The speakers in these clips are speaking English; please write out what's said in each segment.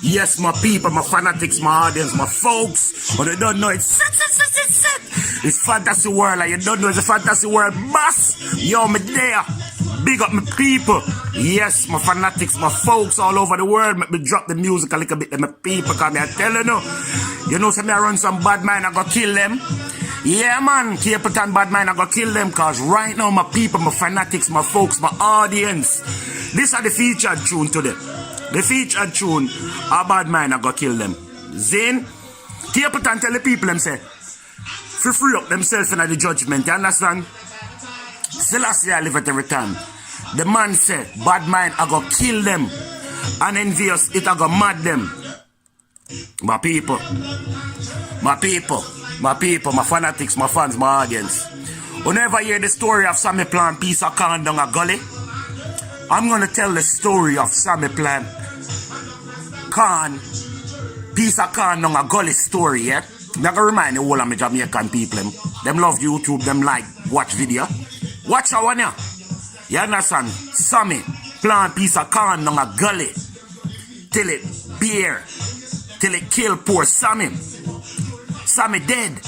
Yes, my people, my fanatics, my audience, my folks. But they don't know it's set. It's fantasy world, and you don't know it's a fantasy world, boss. Yo, me there. Big up my people. Yes, my fanatics, my folks all over the world. Make me drop the music a little bit to my people, because I'm telling you know, say me I run some Badmind, I go kill them. Yeah, man, Chapelton Badmind, I go kill them, because right now, my people, my fanatics, my folks, my audience, these are the featured tune today. The featured tune, a Badmind, I go kill them. Zane, Chapelton tell the people, them say, free up themselves in the judgment, you understand? Selassie I live at every time. The man said, Badmind, I go kill them. And envious, it I go mad them. My people, my fanatics, my fans, my audience. Whenever you hear the story of Sammy plant piece of Kaaan down a gully, I'm gonna tell the story of Sammy plant Kaaan, piece of Kaaan down a gully story, yeah? I'm gonna remind the whole of my Jamaican people, them love YouTube, them like watch video. Watch that one here. You understand? Sammy plant piece of Kaaan down a gully till it bear, till it kill poor Sammy. Sammy dead,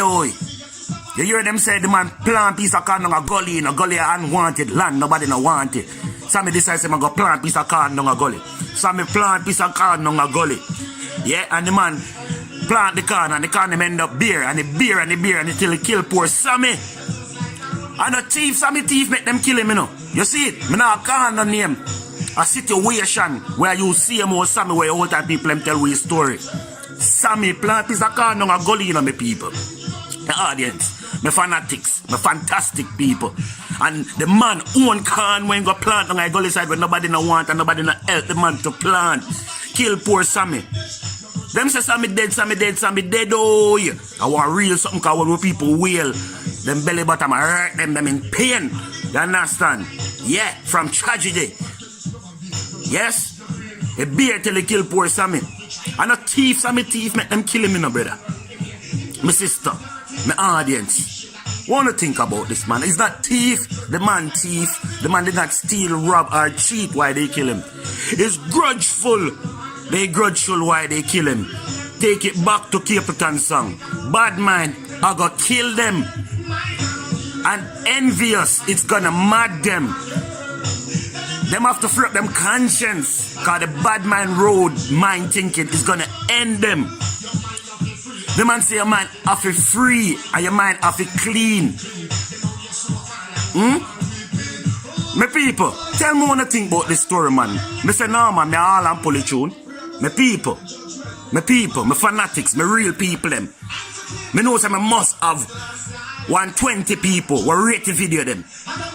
oi. You hear them say the man plant piece of Kaaan down a gully, in a gully unwanted land, nobody no want it. Sammy decides to go plant piece of Kaaan down a gully. Sammy plant piece of Kaaan down a gully. Yeah, and the man plant the Kaaan, and the Kaaan them end up beer, and the beer, until it kill poor Sammy. And the thief, Sammy thief make them kill him, you know. You see it? Me not Kaaan no name. A situation where you see him or Sammy, where all time people them tell you his story. Sammy plant piece of Kaaan down a gully, you know, me people. The audience, my fanatics, my fantastic people. And the man own Kaaan when go plant on a gully side where nobody no want and nobody no help the man to plant. Kill poor Sammy. Them say Sammy dead, oh yeah. I want real something cause when people wail, them belly bottom hurt them in pain. You understand? Yeah, from tragedy. Yes? A bear till they kill poor Sammy. And a thief, Sammy thief, make them kill him, you know, brother. My sister, my audience. Wanna think about this man. He's not thief, the man thief. The man did not steal, rob, or cheat why they kill him. He's grudgeful. They grudgeful why they kill him. Take it back to Chapelton song. Badmind, I go kill them. And envious, it's gonna mad them. Them have to free up them conscience. Cause the Badmind road mind thinking is gonna end them. The man say your mind have it free and your mind have it clean. My people, tell me what you think about this story, man. Me say no, man, me all and pull it tune. My people, my fanatics, my real people them. Me know say me must have 120 people who rate the video them.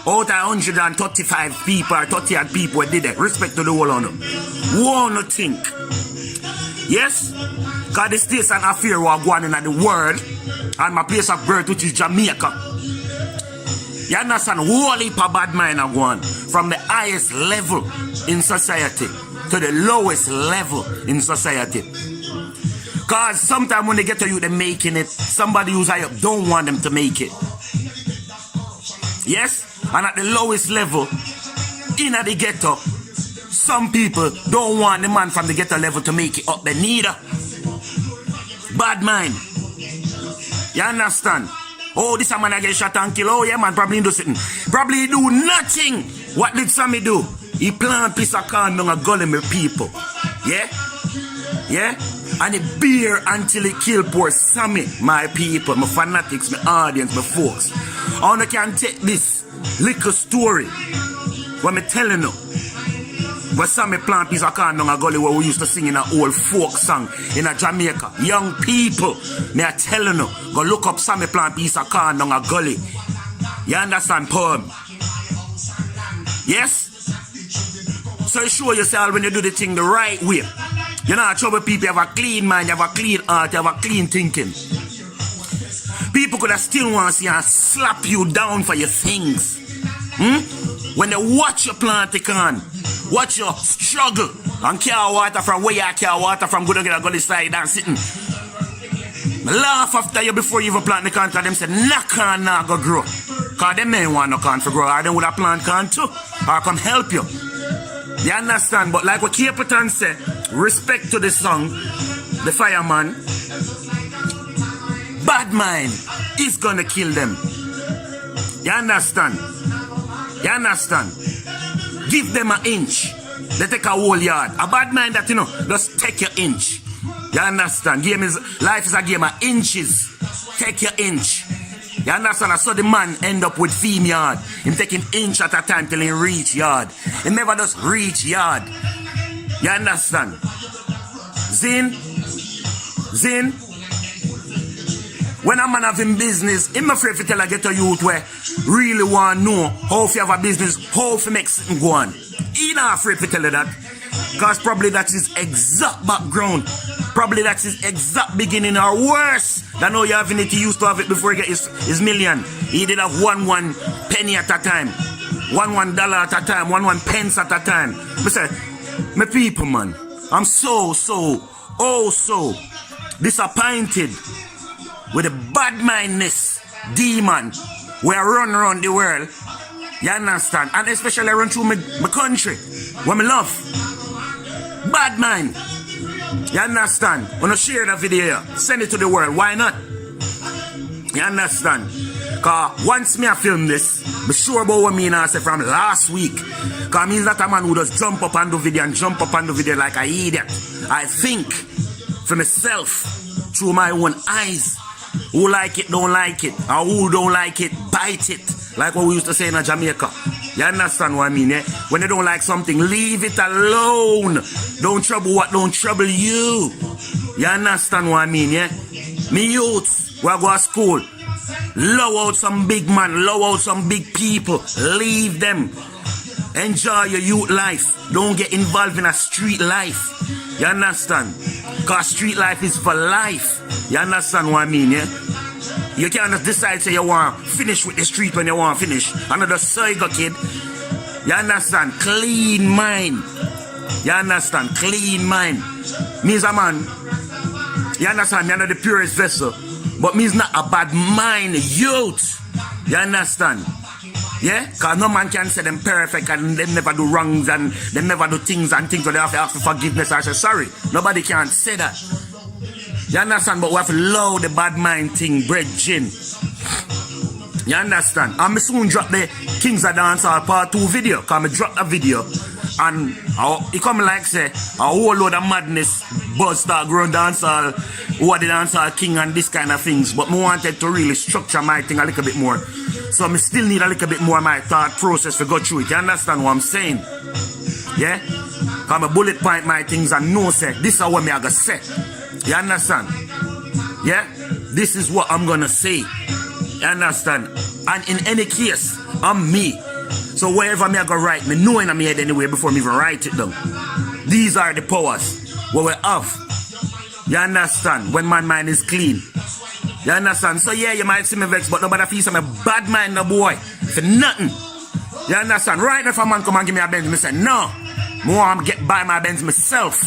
Out of 135 people or 30 odd people who did it. Respect to the whole of them. Wanna think. Yes? Because the states and affair were going on in the world. And my place of birth, which is Jamaica. You understand? Whole heap of Badmind are going from the highest level in society to the lowest level in society. Because sometimes when they get to you, they're making it. Somebody who's high up don't want them to make it. Yes? And at the lowest level, in the ghetto, some people don't want the man from the ghetto level to make it up. They need her. Badmind. You understand? Oh, this man I get shot and killed. Oh, yeah, man, probably do something. Probably do nothing. What did Sammy do? He plant piece of Kaaan down a gully with people. Yeah? Yeah? And he bear until he kill poor Sammy, my people, my fanatics, my audience, my folks. How I can take this little story what me telling you. But Sammy plant piece of Kaaan down a gully where we used to sing in an old folk song in a Jamaica. Young people, me are telling you, go look up Sammy plant piece of Kaaan down a gully. You understand, poem? Yes? So you show yourself when you do the thing the right way. You're not trouble people, you have a clean mind, you have a clean heart, you have a clean thinking. People could have still want to see and slap you down for your things. When they watch your plant the Kaaan, watch your struggle and carry water from where you carry water from, go to get a gully side and sitting. Laugh after you before you even plant the Kaaan, because them say, no Kaaan not go grow. Because them men want no Kaaan to grow, or them would have plant Kaaan too, or come help you. You understand? But like what Chapelton said, respect to the song, the fireman, Badmind is gonna kill them. You understand? You understand? Give them an inch. They take a whole yard. A Badmind that, you know, just take your inch. You understand? Life is a game of inches. Take your inch. You understand? I saw the man end up with theme yard. Him taking inch at a time till he reach yard. He never does reach yard. You understand? Zin. When a man having business, him afraid to tell a get a youth where really want to know how if you have a business, how if you make something go on. He not afraid to tell you that. Because probably that's his exact background. Probably that's his exact beginning or worse than how you having it. He used to have it before he get his million. He did have one penny at a time. $1 at a time. 1 pence at a time. But say, my people, man, I'm so disappointed with the badmindness demon where run around the world. You understand? And especially run through my country where me love. Badmind. You understand? Wanna share that video here? Send it to the world. Why not? You understand? Cause once me I film this, be sure about what me and I say from last week. Cause means that a man who just jump up and do video and jump up and do video like an idiot. I think for myself through my own eyes. Who like it, don't like it. Or who don't like it, bite it. Like what we used to say in Jamaica. You understand what I mean, eh? When they don't like something, leave it alone. Don't trouble what don't trouble you. You understand what I mean, yeah? Me youths, we go to school. Love out some big man, love out some big people. Leave them. Enjoy your youth life. Don't get involved in a street life. You understand? Because street life is for life. You understand what I mean, yeah? You can't just decide say you want to finish with the street when you want to finish. Another psycho kid. You understand? Clean mind. You understand? Clean mind. Means a man. You understand? You're not the purest vessel. But means not a bad mind. Youth. You understand? Yeah? Because no man can say them perfect and them never do wrongs and them never do things and things where they have to ask for forgiveness or say sorry. Nobody can say that. You understand? But we have to love the bad mind thing, brethren. You understand? And me soon drop the Kings of Dancehall Part 2 video. Because I drop a video and it come like say a whole load of madness buzz start growing dancehall, who are the dancehall king and this kind of things. But me wanted to really structure my thing a little bit more. So I still need a little bit more of my thought process to go through it. You understand what I'm saying? Yeah? Because I bullet point my things and know say, this is what me I gonna say. You understand? Yeah? This is what I'm gonna say. You understand? And in any case, I'm me. So wherever me I go write, me know in my head anyway before me even write it down. These are the powers what we have. You understand? When my mind is clean. You understand? So yeah, you might see me vex, but nobody feels I'm a bad mind, no boy. For nothing. You understand? Right now if a man come and give me a Benz, me say, no. I want to get by my Benz myself.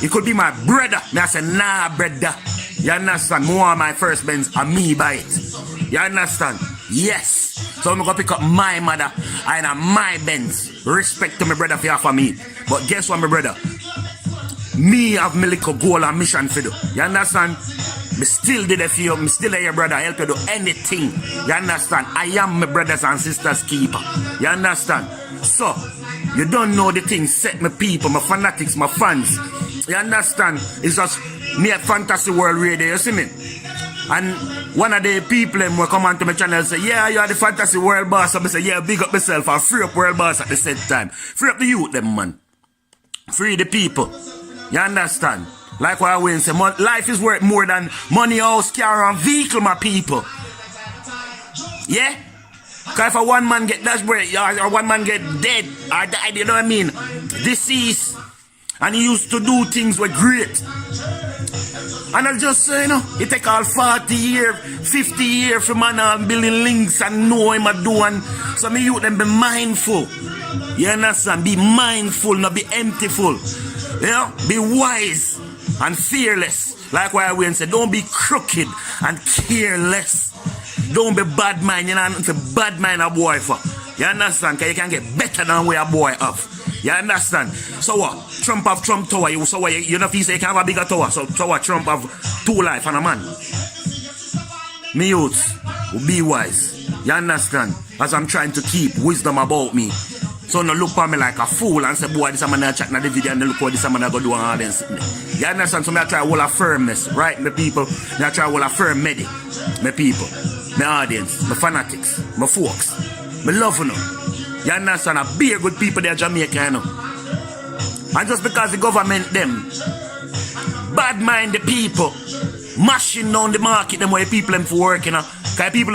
It could be my brother. Me I say, nah, brother. You understand? I want my first Benz and me buy it. You understand? Yes. So I'm going to pick up my mother and my Benz. Respect to my brother for me. But guess what, my brother? Me have my little goal and mission for you. You understand? Me still did it for you. Me still your brother. Help you do anything. You understand? I am my brothers and sisters keeper. You understand? So, you don't know the things set my people, my fanatics, my fans. You understand? It's just me at Fantasy World Radio. You see me? And one of the people will come onto my channel and say, yeah, you are the Fantasy World Boss. I say, yeah, big up myself and free up World Boss at the same time. Free up the youth, them, man. Free the people. You understand? Like what I will say, life is worth more than money, house, car, and vehicle, my people. Yeah? Because if a one man get desperate, or one man get dead, or died, you know what I mean? Deceased. And he used to do things were great. And I'll just say, you know, it take all 40 years, 50 years for man building links and know him a doing. So me youth them be mindful. You understand? Be mindful, not be emptyful. You know? Be wise and fearless. Like what I will say, don't be crooked and careless. Don't be bad mind, you know, it's a bad mind a boy for. You understand? Because you can get better than where a boy have. You understand? So what? Trump have Trump tower. So what? You know if you say you can have a bigger tower. So what? Trump have 2 life and a man. Me youths, be wise. You understand? As I'm trying to keep wisdom about me. So no look at me like a fool and say, boy, this man I chat in the video and look what this man I go do and all them sitting there. You understand? So me I try to hold a firmness, right, my people? Me I try to hold a firm medi, my people, my audience, my fanatics, my folks. Me love you know. You understand? A be good people there in Jamaica, you know. And just because the government them bad mind the people, mashing down the market them where people them for work, you know. Cause people